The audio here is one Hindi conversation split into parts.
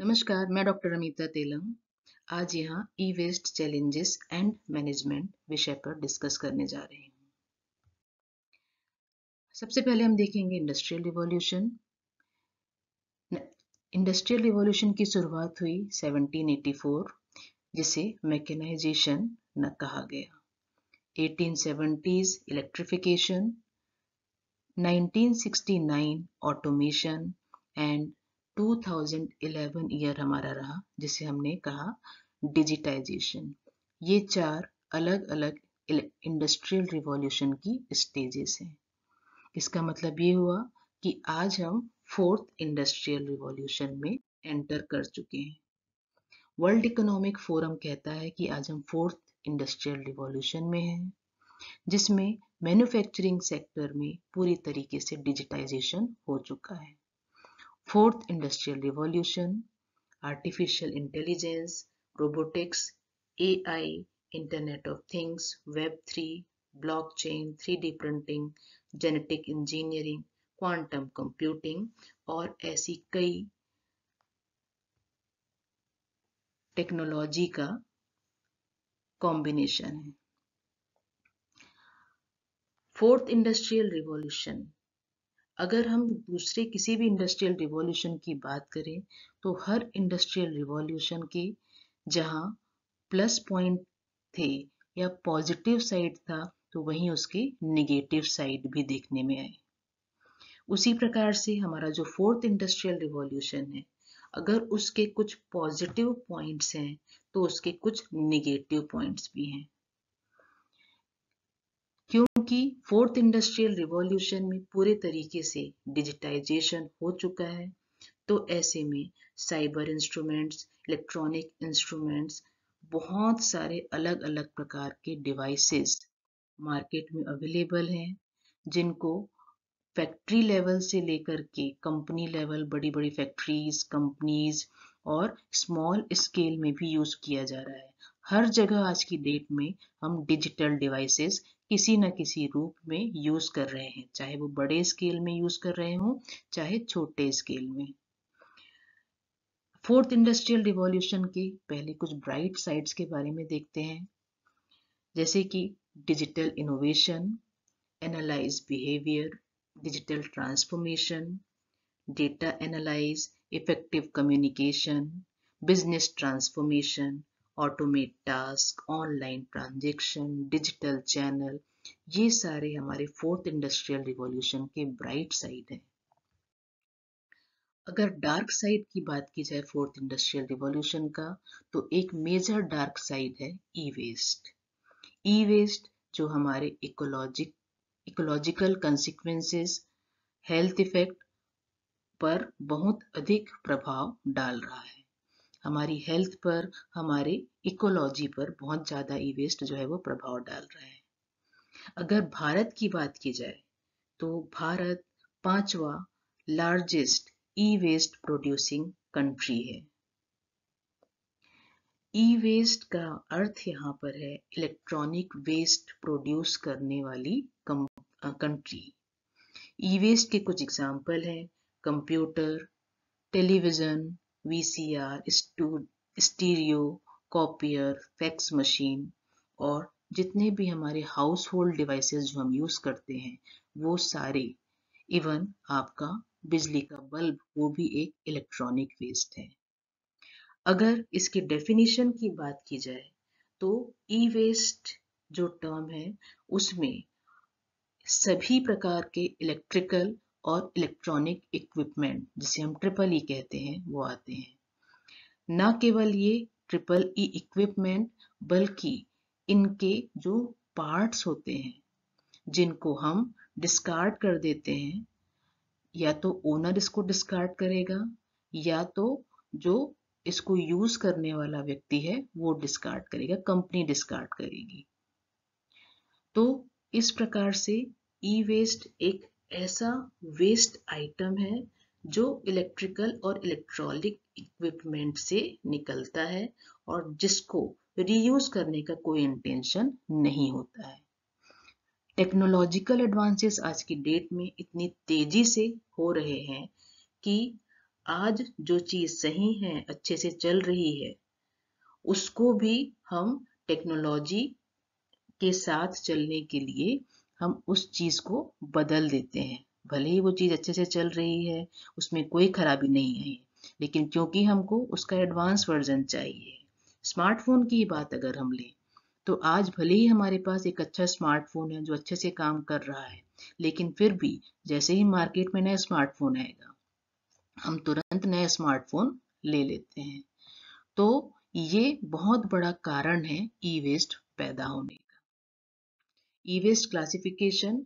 नमस्कार, मैं डॉक्टर अमिता तेलंग। आज यहाँ ई वेस्ट चैलेंजेस एंड मैनेजमेंट विषय पर डिस्कस करने जा रही हूँ। सबसे पहले हम देखेंगे इंडस्ट्रियल रिवॉल्यूशन। इंडस्ट्रियल रिवॉल्यूशन की शुरुआत हुई 1784, जिसे मैकेनाइजेशन न कहा गया। 1870s electrification, 1969 automation and 2011 year हमारा रहा जिसे हमने कहा डिजिटाइजेशन। ये चार अलग अलग इंडस्ट्रियल रिवॉल्यूशन की स्टेजेस हैं। इसका मतलब ये हुआ कि आज हम फोर्थ इंडस्ट्रियल रिवॉल्यूशन में एंटर कर चुके हैं। वर्ल्ड इकोनॉमिक फोरम कहता है कि आज हम फोर्थ इंडस्ट्रियल रिवॉल्यूशन में हैं, जिसमें मैन्युफैक्चरिंग सेक्टर में पूरी तरीके से डिजिटाइजेशन हो चुका है। Fourth industrial revolution artificial intelligence, robotics, AI, internet of things, web 3, blockchain, 3D printing, genetic engineering, quantum computing और ऐसी कई टेक्नोलॉजी का कॉम्बिनेशन है। फोर्थ इंडस्ट्रियल रिवॉल्यूशन, अगर हम दूसरे किसी भी इंडस्ट्रियल रिवॉल्यूशन की बात करें तो हर इंडस्ट्रियल रिवॉल्यूशन के जहां प्लस पॉइंट थे या पॉजिटिव साइड था तो वहीं उसके निगेटिव साइड भी देखने में आए। उसी प्रकार से हमारा जो फोर्थ इंडस्ट्रियल रिवॉल्यूशन है, अगर उसके कुछ पॉजिटिव पॉइंट्स हैं तो उसके कुछ निगेटिव पॉइंट्स भी हैं, क्योंकि फोर्थ इंडस्ट्रियल रिवॉल्यूशन में पूरे तरीके से डिजिटाइजेशन हो चुका है। तो ऐसे में साइबर इंस्ट्रूमेंट्स, इलेक्ट्रॉनिक इंस्ट्रूमेंट्स, बहुत सारे अलग अलग प्रकार के डिवाइसेस मार्केट में अवेलेबल हैं, जिनको फैक्ट्री लेवल से लेकर के कंपनी लेवल, बड़ी बड़ी फैक्ट्रीज, कंपनीज और स्मॉल स्केल में भी यूज किया जा रहा है। हर जगह आज की डेट में हम डिजिटल डिवाइसेस किसी न किसी रूप में यूज कर रहे हैं, चाहे वो बड़े स्केल में यूज कर रहे हो, चाहे छोटे स्केल में। फोर्थ इंडस्ट्रियल रिवॉल्यूशन के पहले कुछ ब्राइट साइड्स के बारे में देखते हैं, जैसे कि digital innovation, analyse behaviour, digital transformation, data analyse, effective communication, business transformation, automate task, online transaction, digital channel, ये सारे हमारे फोर्थ इंडस्ट्रियल रिवॉल्यूशन के ब्राइट साइड हैं। अगर डार्क साइड की बात की जाए फोर्थ इंडस्ट्रियल रिवॉल्यूशन का, तो एक मेजर डार्क साइड है ई वेस्ट। ई वेस्ट जो हमारे इकोलॉजिकल कंसिक्वेंसेस, हेल्थ इफेक्ट पर बहुत अधिक प्रभाव डाल रहा है। हमारी हेल्थ पर, हमारे इकोलॉजी पर बहुत ज्यादा ई वेस्ट जो है वो प्रभाव डाल रहा है। अगर भारत की बात की जाए तो भारत पांचवा largest e waste producing country है। ई वेस्ट का अर्थ यहाँ पर है इलेक्ट्रॉनिक वेस्ट प्रोड्यूस करने वाली कंट्री। ई वेस्ट के कुछ एग्जाम्पल हैं computer, television, VCR, stereo, copier, fax machine और जितने भी हमारे हाउस होल्ड डिवाइसेस जो हम यूज करते हैं वो सारे, इवन आपका बिजली का बल्ब, वो भी एक इलेक्ट्रॉनिक वेस्ट है। अगर इसकी डेफिनेशन की बात की जाए तो ई वेस्ट जो टर्म है उसमें सभी प्रकार के इलेक्ट्रिकल और इलेक्ट्रॉनिक इक्विपमेंट, जिसे हम ट्रिपल ई कहते हैं, वो आते हैं। न केवल ये ट्रिपल ई इक्विपमेंट, बल्कि इनके जो पार्ट्स होते हैं जिनको हम डिस्कार्ड कर देते हैं, या तो ओनर इसको डिस्कार्ड करेगा या तो जो इसको यूज करने वाला व्यक्ति है वो डिस्कार्ड करेगा, कंपनी डिस्कार्ड करेगी। तो इस प्रकार से ई वेस्ट एक ऐसा वेस्ट आइटम है जो इलेक्ट्रिकल और इलेक्ट्रॉनिक इक्विपमेंट से निकलता है और जिसको रीयूज करने का कोई इंटेंशन नहीं होता है। टेक्नोलॉजिकल एडवांसेस आज की डेट में इतनी तेजी से हो रहे हैं कि आज जो चीज सही है, अच्छे से चल रही है, उसको भी हम टेक्नोलॉजी के साथ चलने के लिए हम उस चीज को बदल देते हैं। भले ही वो चीज अच्छे से चल रही है, उसमें कोई खराबी नहीं है, लेकिन क्योंकि हमको उसका एडवांस वर्जन चाहिए। स्मार्टफोन की बात अगर हम लें, तो आज भले ही हमारे पास एक अच्छा स्मार्टफोन है जो अच्छे से काम कर रहा है, लेकिन फिर भी जैसे ही मार्केट में नया स्मार्टफोन आएगा, हम तुरंत नया स्मार्टफोन ले लेते हैं। तो ये बहुत बड़ा कारण है ई वेस्ट पैदा होने का। E waste classification,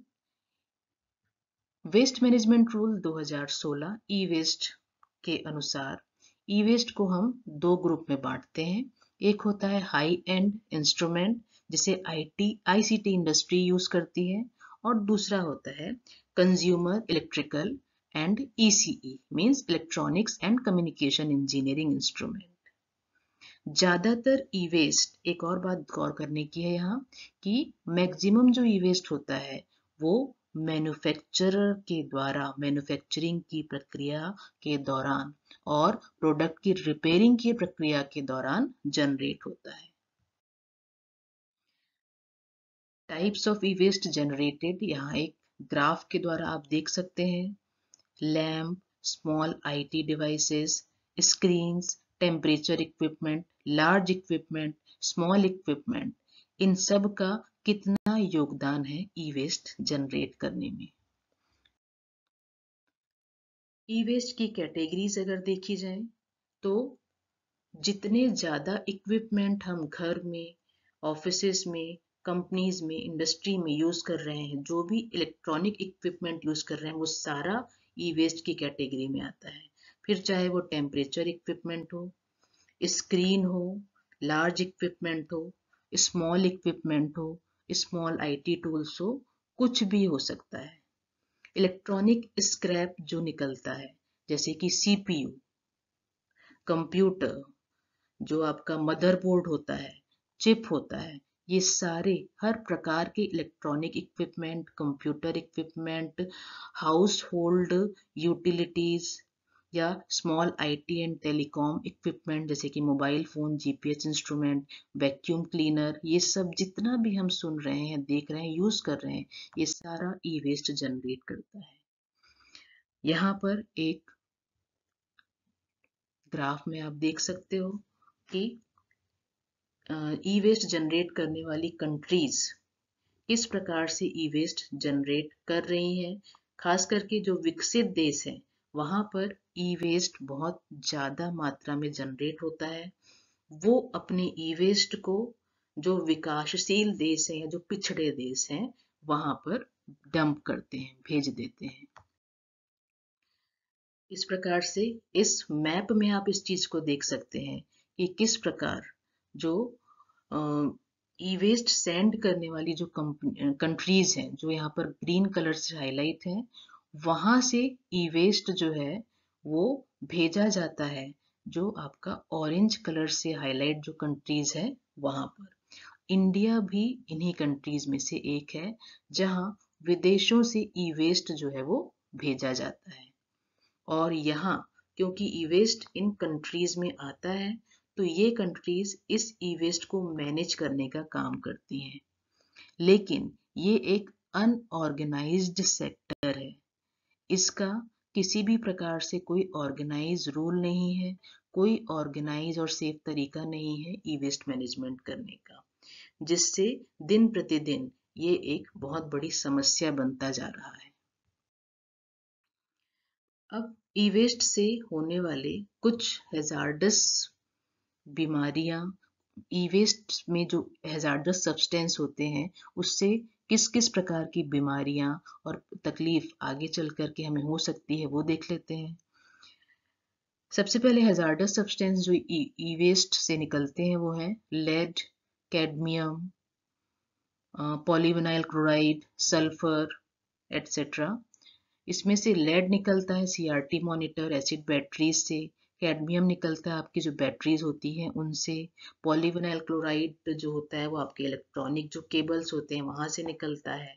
waste management rule 2016 e waste के अनुसार ई वेस्ट को हम दो ग्रुप में बांटते हैं। एक होता है हाई एंड इंस्ट्रूमेंट, जिसे आईसीटी इंडस्ट्री यूज करती है, और दूसरा होता है consumer electrical and ECE means electronics and communication engineering instrument. ज्यादातर ई वेस्ट, एक और बात गौर करने की है यहाँ, कि मैक्सिमम जो ई वेस्ट होता है वो मैन्युफैक्चरर के द्वारा मैन्युफैक्चरिंग की प्रक्रिया के दौरान और प्रोडक्ट की रिपेयरिंग की प्रक्रिया के दौरान जनरेट होता है। Types of e waste generated यहाँ एक ग्राफ के द्वारा आप देख सकते हैं। Lamp, small IT devices, screens, temperature equipment, large equipment, small equipment, इन सब का कितना योगदान है ई वेस्ट जनरेट करने में। ई वेस्ट की कैटेगरीज अगर देखी जाए, तो जितने ज्यादा इक्विपमेंट हम घर में, ऑफिसेस में, कंपनीज में, इंडस्ट्री में यूज कर रहे हैं, जो भी इलेक्ट्रॉनिक इक्विपमेंट यूज कर रहे हैं, वो सारा ई वेस्ट की कैटेगरी में आता है। फिर चाहे वो टेम्परेचर इक्विपमेंट हो, स्क्रीन हो, लार्ज इक्विपमेंट हो, स्मॉल इक्विपमेंट हो, स्मॉल आईटी टूल्स हो, कुछ भी हो सकता है। इलेक्ट्रॉनिक स्क्रैप जो निकलता है, जैसे कि सीपीयू, कंप्यूटर, जो आपका मदरबोर्ड होता है, चिप होता है, ये सारे हर प्रकार के electronic equipment, computer equipment, household utilities या small IT and telecom equipment, जैसे कि mobile phone, GPS instrument, vacuum cleaner, ये सब जितना भी हम सुन रहे हैं, देख रहे हैं, यूज कर रहे हैं, ये सारा ई वेस्ट जनरेट करता है। यहाँ पर एक ग्राफ में आप देख सकते हो कि ई वेस्ट जनरेट करने वाली कंट्रीज किस प्रकार से ई वेस्ट जनरेट कर रही हैं। खास करके जो विकसित देश हैं, वहां पर ई वेस्ट बहुत ज्यादा मात्रा में जनरेट होता है। वो अपने ई वेस्ट को जो विकासशील देश हैं या जो पिछड़े देश हैं, वहां पर डंप करते हैं, भेज देते हैं। इस प्रकार से इस मैप में आप इस चीज को देख सकते हैं कि किस प्रकार जो ई वेस्ट सेंड करने वाली जो कंट्रीज हैं, जो यहाँ पर ग्रीन कलर से हाईलाइट है, वहां से ई वेस्ट जो है वो भेजा जाता है, जो आपका ऑरेंज कलर से हाईलाइट जो कंट्रीज है वहां पर। इंडिया भी इन्हीं कंट्रीज में से एक है, जहां विदेशों से ई वेस्ट जो है वो भेजा जाता है। और यहाँ क्योंकि ई वेस्ट इन कंट्रीज में आता है, तो ये कंट्रीज इस ई वेस्ट को मैनेज करने का काम करती हैं। लेकिन ये एक अनऑर्गेनाइज्ड सेक्टर है। इसका किसी भी प्रकार से कोई ऑर्गेनाइज रूल नहीं है, कोई ऑर्गेनाइज और सेफ तरीका नहीं है ई वेस्ट मैनेजमेंट करने का, जिससे दिन प्रतिदिन ये एक बहुत बड़ी समस्या बनता जा रहा है। अब ई वेस्ट से होने वाले कुछ हैजार्डस बीमारियां, ई वेस्ट में जो हैजार्डस सब्सटेंस होते हैं, उससे किस किस प्रकार की बीमारियां और तकलीफ आगे चल करके हमें हो सकती है, वो देख लेते हैं। सबसे पहले हैजार्डस सब्सटेंस जो ई वेस्ट से निकलते हैं वो है lead, cadmium, polyvinyl chloride, sulphur etcetera. इसमें से लेड निकलता है सीआरटी मॉनिटर, एसिड बैटरीज से। कैडमियम निकलता है आपकी जो बैटरीज होती हैं उनसे। पॉलीविनाइल क्लोराइड जो होता है वो आपके इलेक्ट्रॉनिक जो केबल्स होते हैं वहां से निकलता है।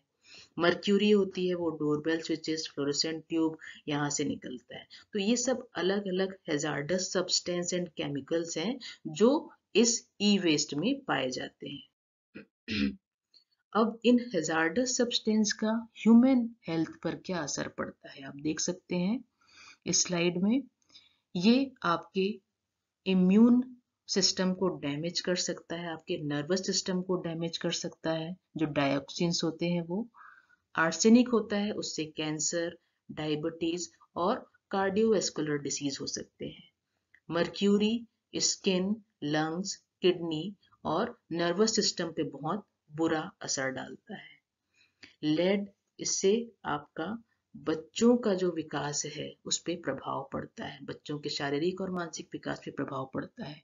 मर्क्यूरी होती है वो डोरबेल स्विचेस, फ्लोरोसेंट ट्यूब यहाँ से निकलता है। तो ये सब अलग अलग हैजार्डस सब्सटेंस एंड केमिकल्स हैं जो इस ई वेस्ट में पाए जाते हैं। अब इन हैजार्डस सब्सटेंस का ह्यूमन हेल्थ पर क्या असर पड़ता है, आप देख सकते हैं इस स्लाइड में। ये आपके इम्यून सिस्टम को डैमेज कर सकता है, आपके नर्वस सिस्टम को डैमेज कर सकता है। जो डायोक्सिन्स होते हैं वो आर्सेनिक होता है, उससे कैंसर, डायबिटीज और कार्डियोवैस्कुलर डिसीज हो सकते हैं। मर्क्यूरी स्किन, लंग्स, किडनी और नर्वस सिस्टम पे बहुत बुरा असर डालता है। लेड, इससे आपका बच्चों का जो विकास है उस पर प्रभाव पड़ता है, बच्चों के शारीरिक और मानसिक विकास पे प्रभाव पड़ता है।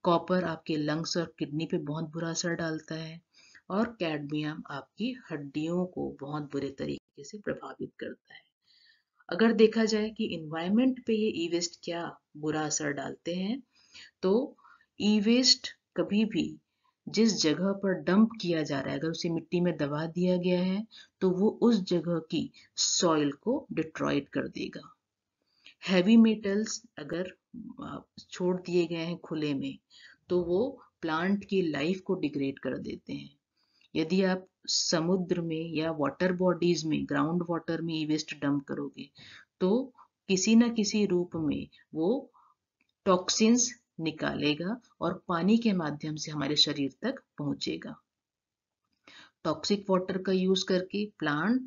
कॉपर आपके लंग्स और किडनी पे बहुत बुरा असर डालता है और कैडमियम आपकी हड्डियों को बहुत बुरे तरीके से प्रभावित करता है। अगर देखा जाए कि इन्वायरमेंट पे ये ई वेस्ट क्या बुरा असर डालते हैं, तो ई वेस्ट कभी भी जिस जगह पर डंप किया जा रहा है, अगर उसे मिट्टी में दबा दिया गया है तो वो उस जगह की सॉइल को डिट्रॉइट कर देगा। हैवी मेटल्स अगर छोड़ दिए गए हैं खुले में तो वो प्लांट की लाइफ को डिग्रेड कर देते हैं। यदि आप समुद्र में या वाटर बॉडीज में, ग्राउंड वाटर में ई वेस्ट डंप करोगे तो किसी न किसी रूप में वो टॉक्सिन्स निकालेगा और पानी के माध्यम से हमारे शरीर तक पहुंचेगा। टॉक्सिक वाटर का यूज करके प्लांट,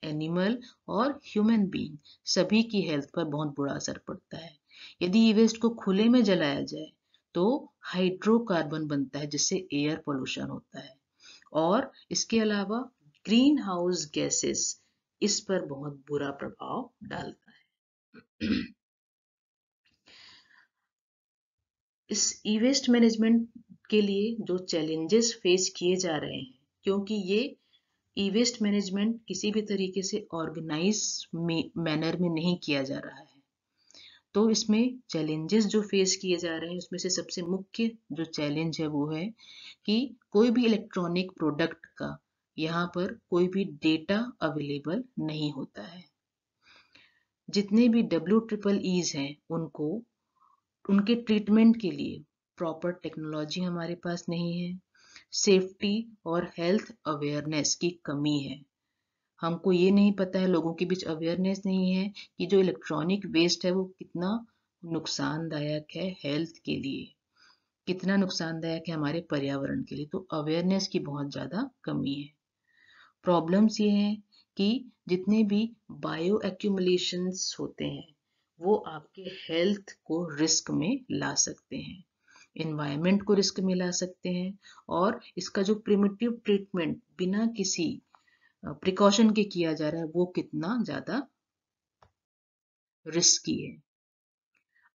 एनिमल और ह्यूमन बीइंग सभी की हेल्थ पर बहुत बुरा असर पड़ता है। यदि ई वेस्ट को खुले में जलाया जाए तो हाइड्रोकार्बन बनता है जिससे एयर पोल्यूशन होता है और इसके अलावा ग्रीन हाउस गैसेस इस पर बहुत बुरा प्रभाव डालता है। इस ई वेस्ट मैनेजमेंट के लिए जो चैलेंजेस फेस किए जा रहे हैं, क्योंकि ये ई वेस्ट मैनेजमेंट किसी भी तरीके से ऑर्गेनाइज मैनर में नहीं किया जा रहा है, तो इसमें चैलेंजेस जो फेस किए जा रहे हैं उसमें से सबसे मुख्य जो चैलेंज है वो है कि कोई भी इलेक्ट्रॉनिक प्रोडक्ट का यहाँ पर कोई भी डेटा अवेलेबल नहीं होता है। जितने भी WEEs हैं उनको उनके ट्रीटमेंट के लिए प्रॉपर टेक्नोलॉजी हमारे पास नहीं है। सेफ्टी और हेल्थ अवेयरनेस की कमी है। हमको ये नहीं पता है, लोगों के बीच अवेयरनेस नहीं है कि जो इलेक्ट्रॉनिक वेस्ट है वो कितना नुकसानदायक है हेल्थ के लिए, कितना नुकसानदायक है हमारे पर्यावरण के लिए। तो अवेयरनेस की बहुत ज़्यादा कमी है। प्रॉब्लम्स ये हैं कि जितने भी बायो एक्यूमुलेशंस होते हैं वो आपके हेल्थ को रिस्क में ला सकते हैं, इन्वायरमेंट को रिस्क में ला सकते हैं और इसका जो प्रिमिटिव ट्रीटमेंट बिना किसी प्रिकॉशन के किया जा रहा है वो कितना ज्यादा रिस्की है।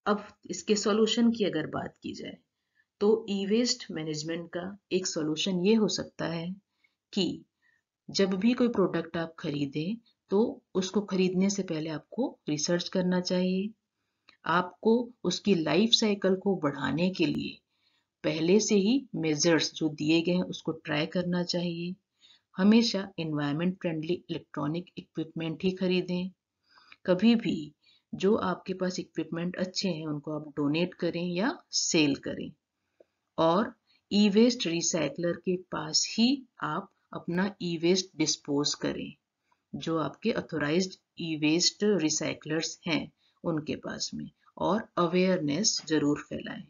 अब इसके सॉल्यूशन की अगर बात की जाए तो ई वेस्ट मैनेजमेंट का एक सॉल्यूशन ये हो सकता है कि जब भी कोई प्रोडक्ट आप खरीदें तो उसको खरीदने से पहले आपको रिसर्च करना चाहिए। आपको उसकी लाइफ साइकिल को बढ़ाने के लिए पहले से ही मेजर्स जो दिए गए हैं उसको ट्राई करना चाहिए। हमेशा एनवायरमेंट फ्रेंडली इलेक्ट्रॉनिक इक्विपमेंट ही खरीदें। कभी भी जो आपके पास इक्विपमेंट अच्छे हैं उनको आप डोनेट करें या सेल करें और ई वेस्ट रिसाइकलर के पास ही आप अपना ई वेस्ट डिस्पोज करें। जो आपके ऑथोराइज्ड ई वेस्ट रिसाइकलर्स हैं उनके पास में, और अवेयरनेस जरूर फैलाएं।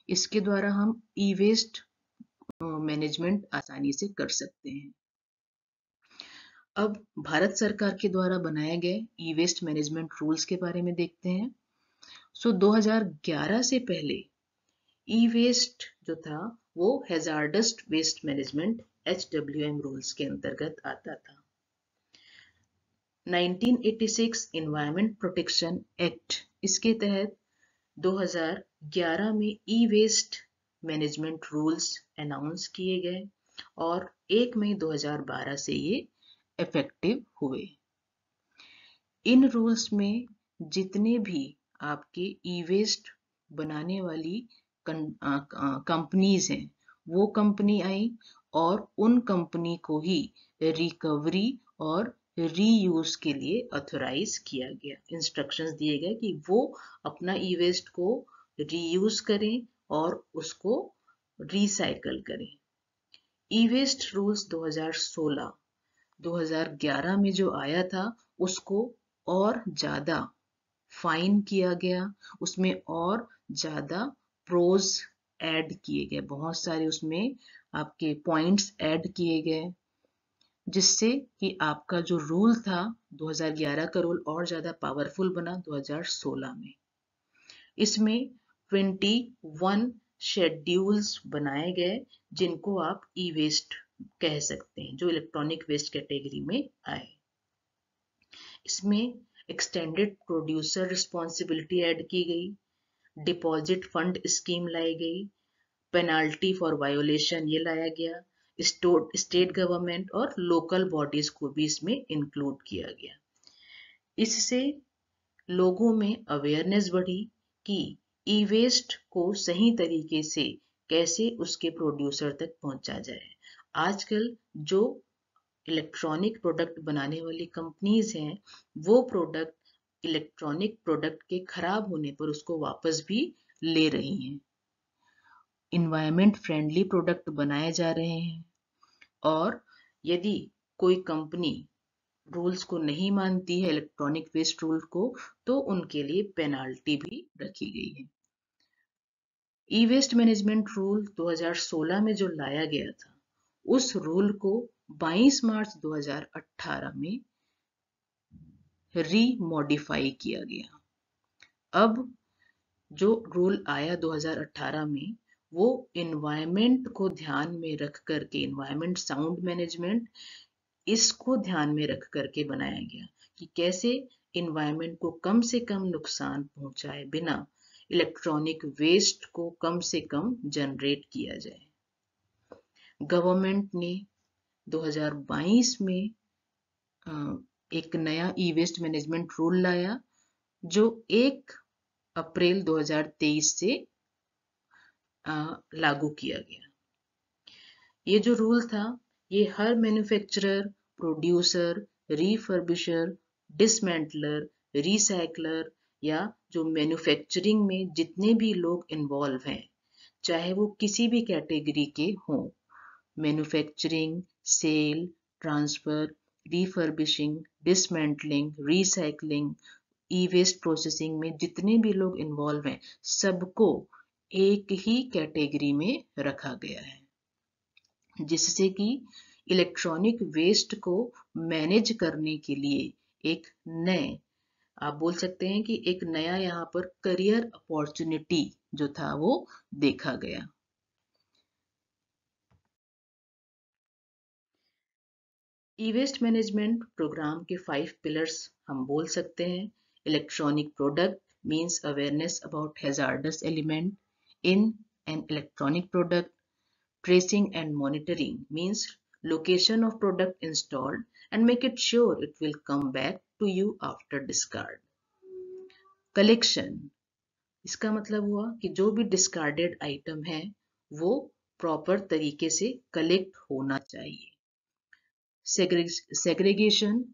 इसके द्वारा हम ई वेस्ट मैनेजमेंट आसानी से कर सकते हैं। अब भारत सरकार के द्वारा बनाए गए ई वेस्ट मैनेजमेंट रूल्स के बारे में देखते हैं। 2011 से पहले ई वेस्ट जो था वो hazardous waste management HWM rules के अंतर्गत आता था। 1986 एनवायरमेंट प्रोटेक्शन एक्ट, इसके तहत 2011 में ई वेस्ट मैनेजमेंट रूल्स अनाउंस किए गए और 1 मई 2012 से ये इफेक्टिव हुए। इन रूल्स में जितने भी आपके ई वेस्ट बनाने वाली कंपनीज हैं वो कंपनी आई और उन कंपनी को ही रिकवरी और रीयूज के लिए ऑथोराइज किया गया। इंस्ट्रक्शंस दिए गए कि वो अपना ई वेस्ट को रीयूज करें और उसको रिसाइकल करें। ई वेस्ट रूल्स 2016 2011 में जो आया था उसको और ज्यादा फाइन किया गया, उसमें और ज्यादा प्रोज ऐड किए गए, बहुत सारे उसमें आपके पॉइंट्स ऐड किए गए, जिससे कि आपका जो रूल था 2011 का रूल और ज्यादा पावरफुल बना 2016 में। इसमें 21 शेड्यूल्स बनाए गए जिनको आप ई वेस्ट कह सकते हैं, जो इलेक्ट्रॉनिक वेस्ट कैटेगरी में आए। इसमें एक्सटेंडेड प्रोड्यूसर रिस्पॉन्सिबिलिटी ऐड की गई, डिपॉजिट फंड स्कीम लाई गई, पेनाल्टी फॉर वायोलेशन ये लाया गया, स्टेट गवर्नमेंट और लोकल बॉडीज को भी इसमें इंक्लूड किया गया। इससे लोगों में अवेयरनेस बढ़ी कि ई वेस्ट को सही तरीके से कैसे उसके प्रोड्यूसर तक पहुंचा जाए। आजकल जो इलेक्ट्रॉनिक प्रोडक्ट बनाने वाली कंपनीज हैं, वो प्रोडक्ट इलेक्ट्रॉनिक प्रोडक्ट के खराब होने पर उसको वापस भी ले रही हैं। इन्वायरमेंट फ्रेंडली प्रोडक्ट बनाए जा रहे हैं और यदि कोई कंपनी रूल्स को नहीं मानती है, इलेक्ट्रॉनिक वेस्ट रूल को, तो उनके लिए पेनाल्टी भी रखी गई है। ई वेस्ट मैनेजमेंट रूल 2016 में जो लाया गया था, उस रूल को 22 मार्च 2018 में रीमॉडिफाई किया गया। अब जो रूल आया 2018 में, वो इन्वायरमेंट को ध्यान में रख करके, इन्वायरमेंट साउंड मैनेजमेंट, इसको ध्यान में रख करके बनाया गया कि कैसे इन्वायरमेंट को कम से कम नुकसान पहुंचाए बिना इलेक्ट्रॉनिक वेस्ट को कम से कम जनरेट किया जाए। गवर्नमेंट ने 2022 में एक नया ई वेस्ट मैनेजमेंट रूल लाया जो 1 अप्रैल 2023 से लागू किया गया। ये जो रूल था, ये हर मैन्युफैक्चरर, प्रोड्यूसर, रिफर्बिशर, डिसमेंटलर, रिसाइकलर या जो मैन्युफैक्चरिंग में जितने भी लोग इन्वॉल्व हैं, चाहे वो किसी भी कैटेगरी के हों, manufacturing, sale, transfer, refurbishing, dismantling, recycling, e waste processing में जितने भी लोग इन्वॉल्व हैं, सबको एक ही कैटेगरी में रखा गया है, जिससे कि इलेक्ट्रॉनिक वेस्ट को मैनेज करने के लिए एक नए, आप बोल सकते हैं कि एक नया यहाँ पर करियर अपॉर्चुनिटी जो था वो देखा गया। ई वेस्ट मैनेजमेंट प्रोग्राम के 5 पिलर्स हम बोल सकते हैं। Electronic product means awareness about hazards element in an electronic product. Tracing and monitoring means location of product installed and make it sure it will come back to you after discard. Collection, इसका मतलब हुआ कि जो भी डिस्कार्डेड आइटम है वो प्रॉपर तरीके से कलेक्ट होना चाहिए। सेग्रीगेशन,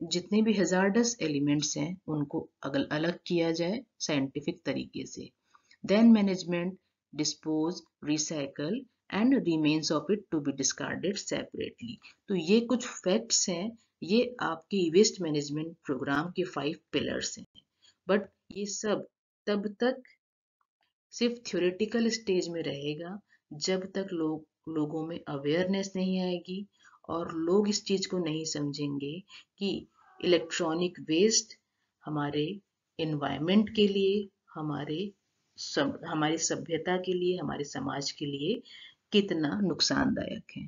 जितने भी हैजार्डस एलिमेंट्स हैं उनको अलग किया जाए साइंटिफिक तरीके से। Then management, dispose, recycle and remains of it to be discarded separately। तो ये कुछ फैक्ट्स हैं, ये आपके वेस्ट मैनेजमेंट प्रोग्राम के 5 पिलर्स हैं। बट ये सब तब तक सिर्फ थ्योरेटिकल स्टेज में रहेगा जब तक लोगों में अवेयरनेस नहीं आएगी और लोग इस चीज को नहीं समझेंगे कि इलेक्ट्रॉनिक वेस्ट हमारे एनवायरनमेंट के लिए, हमारी सभ्यता के लिए, हमारे समाज के लिए कितना नुकसानदायक है।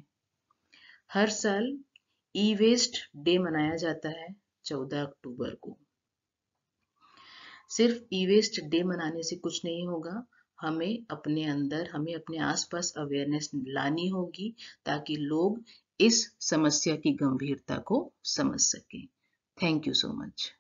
हर साल ई वेस्ट डे मनाया जाता है 14 अक्टूबर को। सिर्फ ई वेस्ट डे मनाने से कुछ नहीं होगा, हमें अपने अंदर, हमें अपने आसपास अवेयरनेस लानी होगी ताकि लोग इस समस्या की गंभीरता को समझ सकें। Thank you so much.